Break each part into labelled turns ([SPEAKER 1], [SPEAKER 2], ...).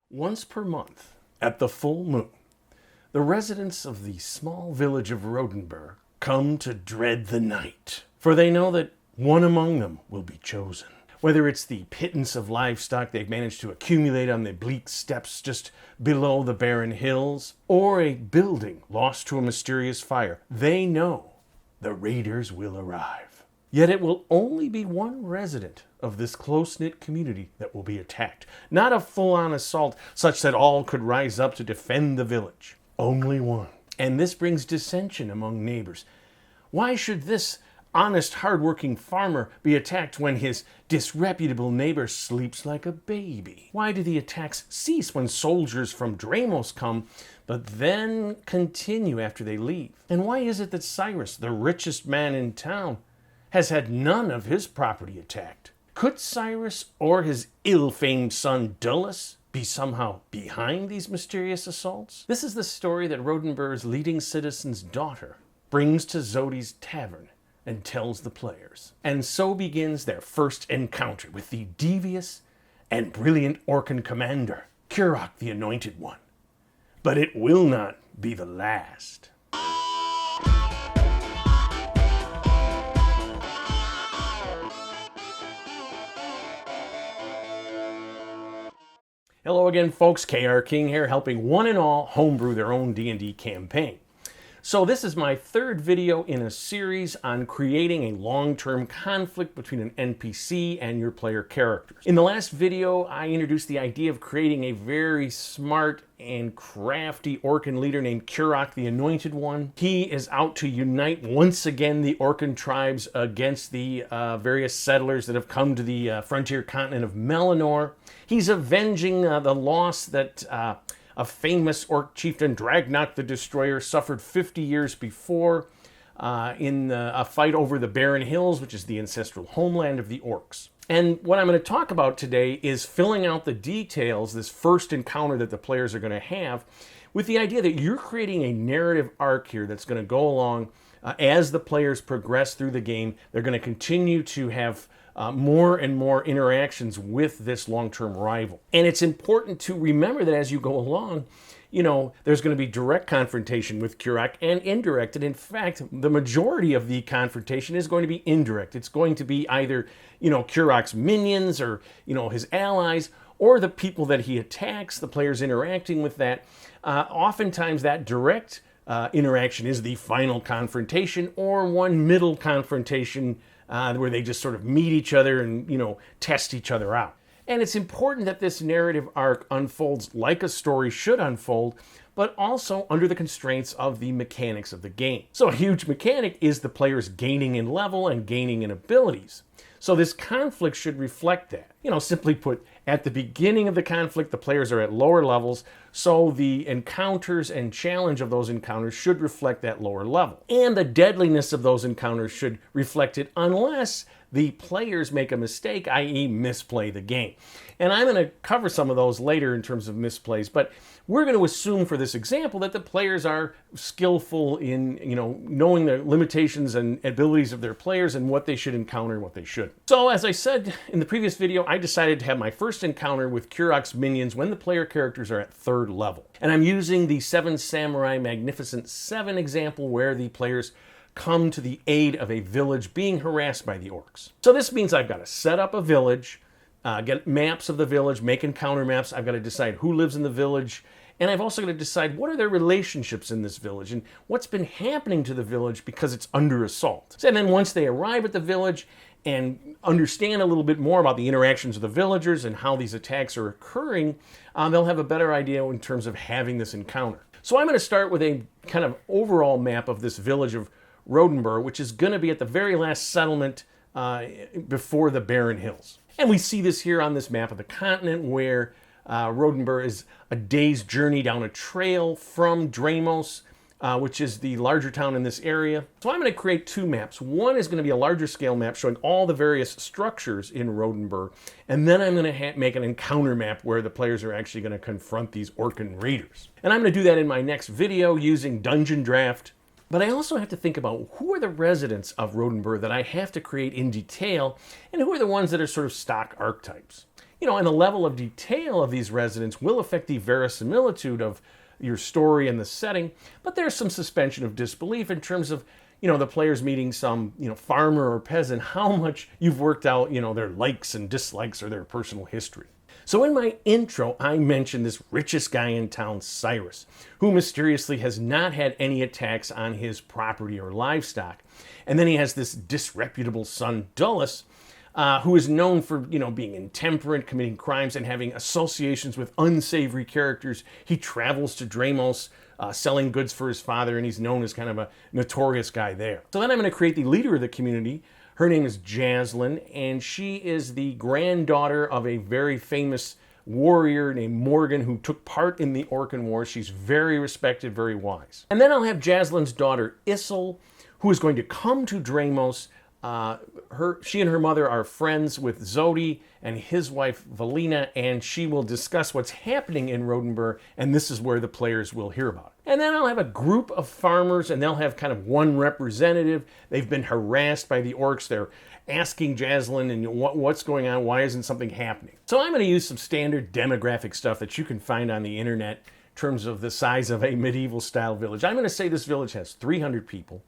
[SPEAKER 1] Once per month, at the full moon, the residents of the small village of Rodenburr come to dread the night, for they know that one among them will be chosen. Whether it's the pittance of livestock they've managed to accumulate on the bleak steppes just below the barren hills, or a building lost to a mysterious fire, they know the raiders will arrive. Yet it will only be one resident of this close-knit community that will be attacked. Not a full-on assault such that all could rise up to defend the village. Only one. And this brings dissension among neighbors. Why should this honest, hard-working farmer be attacked when his disreputable neighbor sleeps like a baby? Why do the attacks cease when soldiers from Dramos come, but then continue after they leave? And why is it that Cyrus, the richest man in town, has had none of his property attacked? Could Cyrus or his ill-famed son Dulles be somehow behind these mysterious assaults? This is the story that Rodenburr's leading citizen's daughter brings to Zodi's tavern and tells the players. And so begins their first encounter with the devious and brilliant orcen commander, Kurok the Annointed One. But it will not be the last. Hello again, folks. KR King here, helping one and all homebrew their own D&D campaign. So this is my third video in a series on creating a long-term conflict between an NPC and your player characters. In the last video, I introduced the idea of creating a very smart and crafty orcen leader named Kurok the Anointed One. He is out to unite once again the orcen tribes against the various settlers that have come to the frontier continent of Melanor. He's avenging the loss that a famous orc chieftain, Dragnok the Destroyer, suffered 50 years before in a fight over the Barren Hills, which is the ancestral homeland of the orcs. And what I'm going to talk about today is filling out the details, this first encounter that the players are going to have, with the idea that you're creating a narrative arc here that's going to go along as the players progress through the game. They're going to continue to have more and more interactions with this long-term rival. And it's important to remember that as you go along, you know, there's going to be direct confrontation with Kurok and indirect. And in fact, the majority of the confrontation is going to be indirect. It's going to be either, you know, Kurok's minions or, you know, his allies or the people that he attacks, the players interacting with that. Oftentimes that direct interaction is the final confrontation or one middle confrontation where they just sort of meet each other and, you know, test each other out. And it's important that this narrative arc unfolds like a story should unfold, but also under the constraints of the mechanics of the game. So a huge mechanic is the players gaining in level and gaining in abilities. So this conflict should reflect that. You know, simply put, at the beginning of the conflict, the players are at lower levels, so the encounters and challenge of those encounters should reflect that lower level. And the deadliness of those encounters should reflect it unless the players make a mistake, i.e. misplay the game. And I'm going to cover some of those later in terms of misplays, but we're going to assume for this example that the players are skillful in, you know, knowing the limitations and abilities of their players and what they should encounter and what they shouldn't. So as I said in the previous video, I decided to have my first encounter with Kurok's minions when the player characters are at third level. And I'm using the Seven Samurai Magnificent Seven example where the players come to the aid of a village being harassed by the orcs. So this means I've got to set up a village, get maps of the village, make encounter maps. I've got to decide who lives in the village. And I've also got to decide what are their relationships in this village and what's been happening to the village because it's under assault. And then once they arrive at the village and understand a little bit more about the interactions of the villagers and how these attacks are occurring, they'll have a better idea in terms of having this encounter. So I'm going to start with a kind of overall map of this village of Rodenburr, which is going to be at the very last settlement before the Barren Hills. And we see this here on this map of the continent where Rodenburr is a day's journey down a trail from Dramos, which is the larger town in this area. So I'm going to create two maps. One is going to be a larger scale map showing all the various structures in Rodenburr, and then I'm going to make an encounter map where the players are actually going to confront these orcen raiders. And I'm going to do that in my next video using Dungeon Draft. But I also have to think about who are the residents of Rodenburr that I have to create in detail, and who are the ones that are sort of stock archetypes. And the level of detail of these residents will affect the verisimilitude of your story and the setting, but there's some suspension of disbelief in terms of, the players meeting some, farmer or peasant, how much you've worked out, their likes and dislikes or their personal history. So in my intro, I mentioned this richest guy in town, Cyrus, who mysteriously has not had any attacks on his property or livestock. And then he has this disreputable son, Dulles, who is known for, being intemperate, committing crimes, and having associations with unsavory characters. He travels to Dramos, selling goods for his father, and he's known as kind of a notorious guy there. So then I'm going to create the leader of the community. Her name is Jaslyn, and she is the granddaughter of a very famous warrior named Morgan who took part in the Orcan Wars. She's very respected, very wise. And then I'll have Jaslyn's daughter, Issel, who is going to come to Dramos. She and her mother are friends with Zodi and his wife Valina, and she will discuss what's happening in Rodenburr, and this is where the players will hear about it. And then I'll have a group of farmers, and they'll have kind of one representative. They've been harassed by the orcs. They're asking Jaslyn, and what's going on? Why isn't something happening? So I'm going to use some standard demographic stuff that you can find on the internet in terms of the size of a medieval style village. I'm going to say this village has 300 people,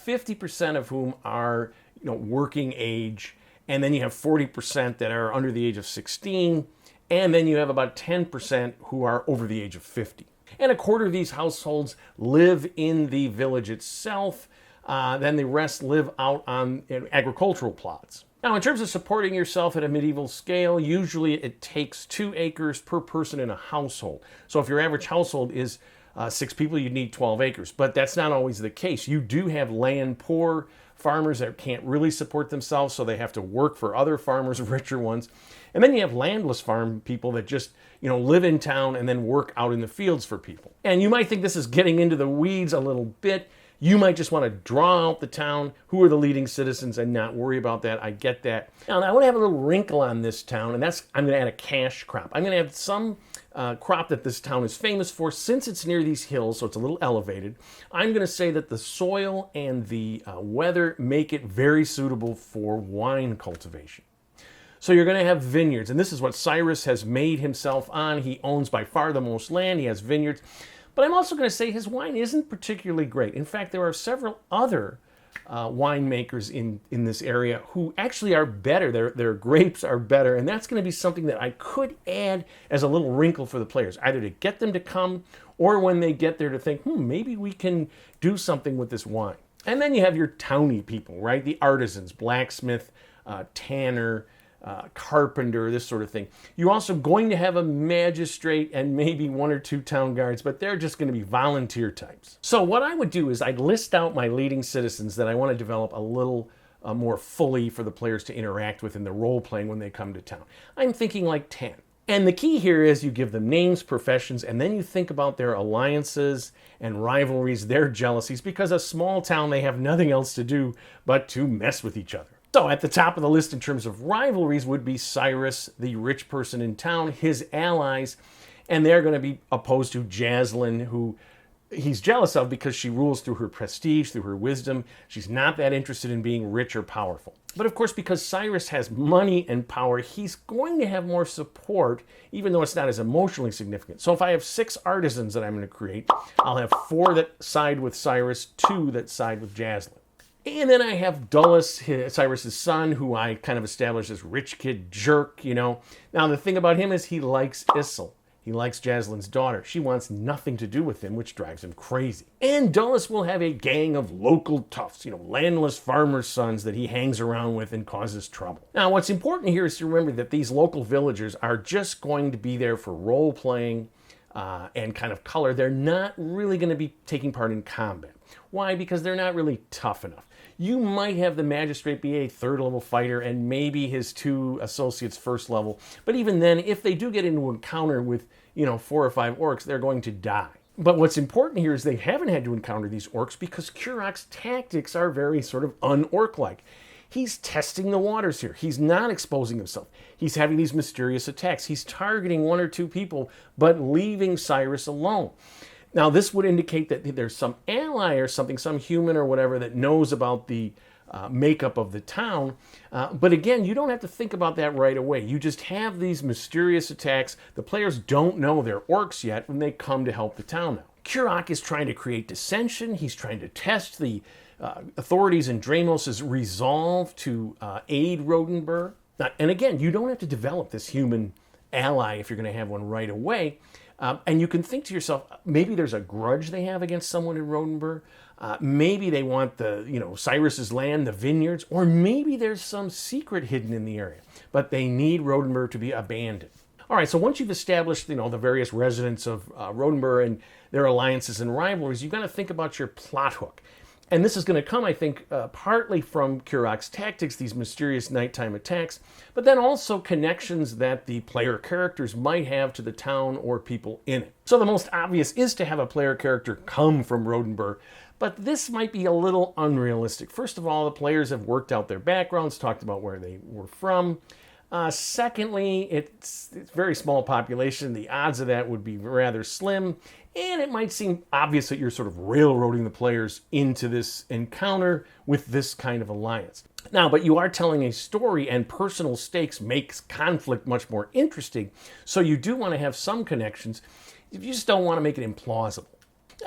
[SPEAKER 1] 50% of whom are working age, and then you have 40% that are under the age of 16, and then you have about 10% who are over the age of 50. And a quarter of these households live in the village itself, then the rest live out on agricultural plots. Now, in terms of supporting yourself at a medieval scale, usually it takes 2 acres per person in a household. So if your average household is 6 people, you need 12 acres, but that's not always the case. You do have land poor farmers that can't really support themselves, so they have to work for other farmers, richer ones. And then you have landless farm people that just, live in town and then work out in the fields for people. And you might think this is getting into the weeds a little bit. You might just want to draw out the town, who are the leading citizens, and not worry about that. I get that. Now, I want to have a little wrinkle on this town, and I'm going to add a cash crop. I'm going to have some crop that this town is famous for. Since it's near these hills, so it's a little elevated, I'm going to say that the soil and the weather make it very suitable for wine cultivation. So you're going to have vineyards, and this is what Cyrus has made himself on. He owns by far the most land. He has vineyards. But I'm also going to say his wine isn't particularly great. In fact, there are several other winemakers in this area who actually are better. Their grapes are better, and that's going to be something that I could add as a little wrinkle for the players, either to get them to come or when they get there to think, maybe we can do something with this wine. And then you have your towny people, right? The artisans, blacksmith, tanner, carpenter, this sort of thing. You're also going to have a magistrate and maybe 1 or 2 town guards, but they're just going to be volunteer types. So what I would do is I'd list out my leading citizens that I want to develop a little more fully for the players to interact with in the role playing when they come to town. I'm thinking like 10. And the key here is you give them names, professions, and then you think about their alliances and rivalries, their jealousies, because a small town, they have nothing else to do but to mess with each other. So at the top of the list in terms of rivalries would be Cyrus, the rich person in town, his allies, and they're going to be opposed to Jaslyn, who he's jealous of because she rules through her prestige, through her wisdom. She's not that interested in being rich or powerful. But of course, because Cyrus has money and power, he's going to have more support, even though it's not as emotionally significant. So if I have 6 artisans that I'm going to create, I'll have 4 that side with Cyrus, 2 that side with Jaslyn. And then I have Dulles, Cyrus's son, who I kind of established as rich kid jerk, Now, the thing about him is he likes Issel. He likes Jaslyn's daughter. She wants nothing to do with him, which drives him crazy. And Dulles will have a gang of local toughs, landless farmers' sons that he hangs around with and causes trouble. Now, what's important here is to remember that these local villagers are just going to be there for role-playing and kind of color. They're not really going to be taking part in combat. Why? Because they're not really tough enough. You might have the magistrate be a 3rd level fighter and maybe his 2 associates 1st level. But even then, if they do get into an encounter with, 4 or 5 orcs, they're going to die. But what's important here is they haven't had to encounter these orcs because Kurok's tactics are very sort of un-orc-like. He's testing the waters here. He's not exposing himself. He's having these mysterious attacks. He's targeting 1 or 2 people, but leaving Cyrus alone. Now, this would indicate that there's some ally or something, some human or whatever that knows about the makeup of the town. But again, you don't have to think about that right away. You just have these mysterious attacks. The players don't know they're orcs yet when they come to help the town out. Kurok is trying to create dissension. He's trying to test the authorities in Dramos' resolve to aid Rodenburr. And again, you don't have to develop this human ally if you're going to have one right away. And you can think to yourself, maybe there's a grudge they have against someone in Rodenburr. Maybe they want Cyrus's land, the vineyards, or maybe there's some secret hidden in the area, but they need Rodenburr to be abandoned. All right, so once you've established, the various residents of Rodenburr and their alliances and rivalries, you've got to think about your plot hook. And this is going to come, I think, partly from Kurok's tactics, these mysterious nighttime attacks, but then also connections that the player characters might have to the town or people in it. So the most obvious is to have a player character come from Rodenburr, but this might be a little unrealistic. First of all, the players have worked out their backgrounds, talked about where they were from. Secondly, it's a very small population. The odds of that would be rather slim. And it might seem obvious that you're sort of railroading the players into this encounter with this kind of alliance. Now, but you are telling a story, and personal stakes makes conflict much more interesting. So you do want to have some connections. You just don't want to make it implausible.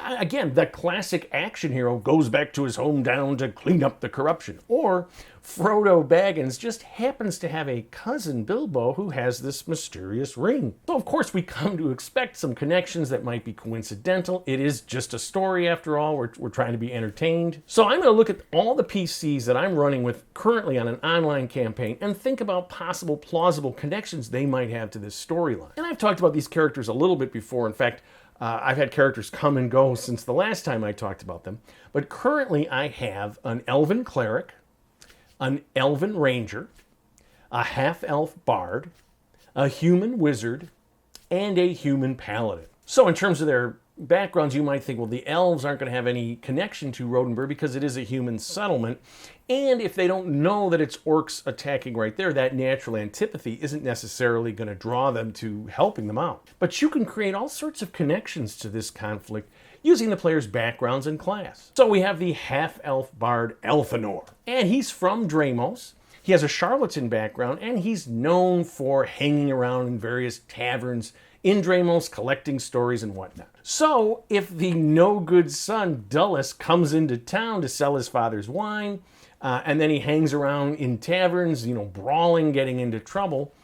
[SPEAKER 1] Again, the classic action hero goes back to his hometown to clean up the corruption. Or Frodo Baggins just happens to have a cousin, Bilbo, who has this mysterious ring. So, of course, we come to expect some connections that might be coincidental. It is just a story, after all. We're trying to be entertained. So I'm going to look at all the PCs that I'm running with currently on an online campaign and think about possible plausible connections they might have to this storyline. And I've talked about these characters a little bit before. In fact, I've had characters come and go since the last time I talked about them. But currently I have an elven cleric, an elven ranger, a half-elf bard, a human wizard, and a human paladin. So in terms of their backgrounds, you might think, well, the elves aren't going to have any connection to Rodenburr because it is a human settlement. And if they don't know that it's orcs attacking right there, that natural antipathy isn't necessarily going to draw them to helping them out. But you can create all sorts of connections to this conflict using the players' backgrounds and class. So we have the half-elf bard Elfinor, and he's from Dramos. He has a charlatan background, and he's known for hanging around in various taverns in Dramos, collecting stories and whatnot. So if the no-good son Dulles comes into town to sell his father's wine, and then he hangs around in taverns, brawling, getting into trouble,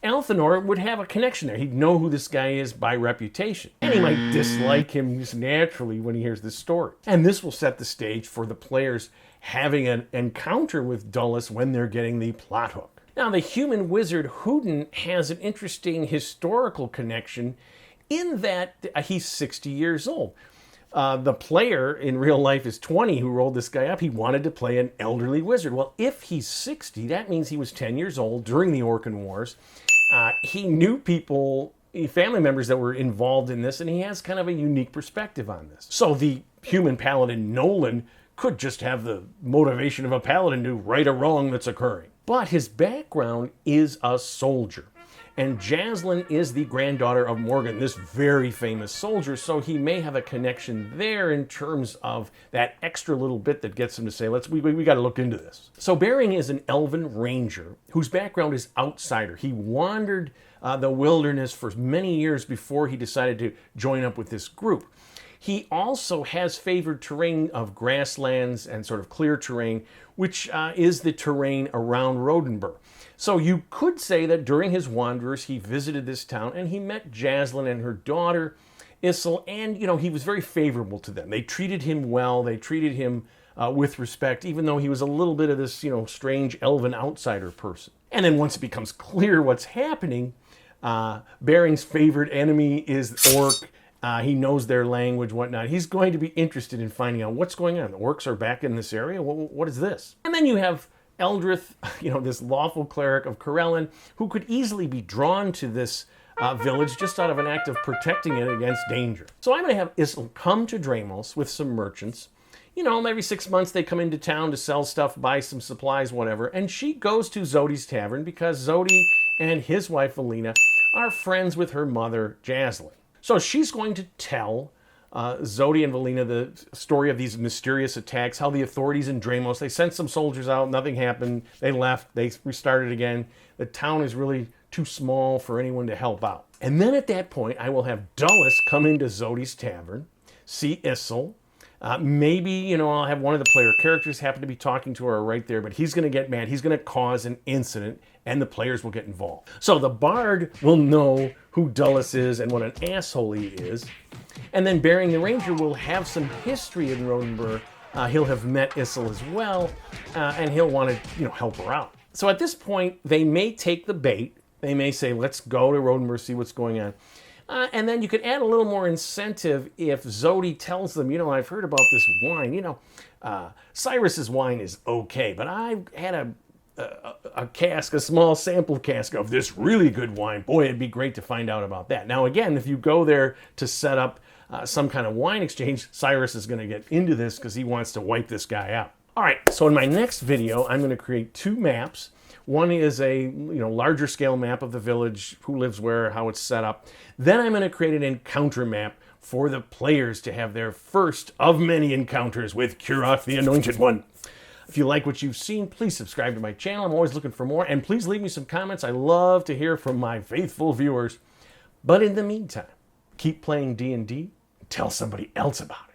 [SPEAKER 1] Elfinor would have a connection there. He'd know who this guy is by reputation. And he might dislike him just naturally when he hears this story. And this will set the stage for the players having an encounter with Dulles when they're getting the plot hook. Now, the human wizard Huden has an interesting historical connection in that he's 60 years old. The player in real life is 20 who rolled this guy up. He wanted to play an elderly wizard. Well, if he's 60, that means he was 10 years old during the Orcan Wars. He knew people, family members that were involved in this, and he has kind of a unique perspective on this. So the human paladin Nolan could just have the motivation of a paladin to right a wrong that's occurring. But his background is a soldier. And Jaslyn is the granddaughter of Morgan, this very famous soldier, so he may have a connection there in terms of that extra little bit that gets him to say, we got to look into this. So Bering is an elven ranger whose background is outsider. He wandered the wilderness for many years before he decided to join up with this group. He also has favored terrain of grasslands and sort of clear terrain, which is the terrain around Rodenburr. So you could say that during his wanderers, he visited this town and he met Jaslyn and her daughter, Issel, and, he was very favorable to them. They treated him well. They treated him with respect, even though he was a little bit of this, strange elven outsider person. And then once it becomes clear what's happening, Bering's favorite enemy is orc. He knows their language, whatnot. He's going to be interested in finding out what's going on. The orcs are back in this area. What is this? And then you have Eldrith, this lawful cleric of Corellin, who could easily be drawn to this village just out of an act of protecting it against danger. So I'm going to have Issel come to Dramos with some merchants. Every 6 months they come into town to sell stuff, buy some supplies, whatever. And she goes to Zodi's tavern because Zodi and his wife, Alina, are friends with her mother, Jaslyn. So she's going to tell Zodi and Valina, the story of these mysterious attacks, how the authorities in Dramos, they sent some soldiers out, nothing happened, they left, they restarted again. The town is really too small for anyone to help out. And then at that point, I will have Dulles come into Zodi's tavern, see Issel. Maybe, you know, I'll have one of the player characters happen to be talking to her right there, but he's going to get mad. He's going to cause an incident, and the players will get involved. So the bard will know who Dulles is and what an asshole he is. And then Bearing the Ranger will have some history in Rodenburr. He'll have met Issel as well, and he'll want to, you know, help her out. So at this point, they may take the bait. They may say, let's go to Rodenburr, see what's going on. And then you could add a little more incentive if Zodi tells them, you know, I've heard about this wine. You know, Cyrus's wine is okay, but I had a cask, a small sample cask of this really good wine. Boy, it'd be great to find out about that. Now, again, if you go there to set up some kind of wine exchange, Cyrus is going to get into this because he wants to wipe this guy out. All right, so in my next video, I'm going to create 2 maps. One is a, you know, larger scale map of the village, who lives where, how it's set up. Then I'm going to create an encounter map for the players to have their first of many encounters with Kurok the Anointed One. If you like what you've seen, please subscribe to my channel. I'm always looking for more. And please leave me some comments. I love to hear from my faithful viewers. But in the meantime, keep playing D&D and tell somebody else about it.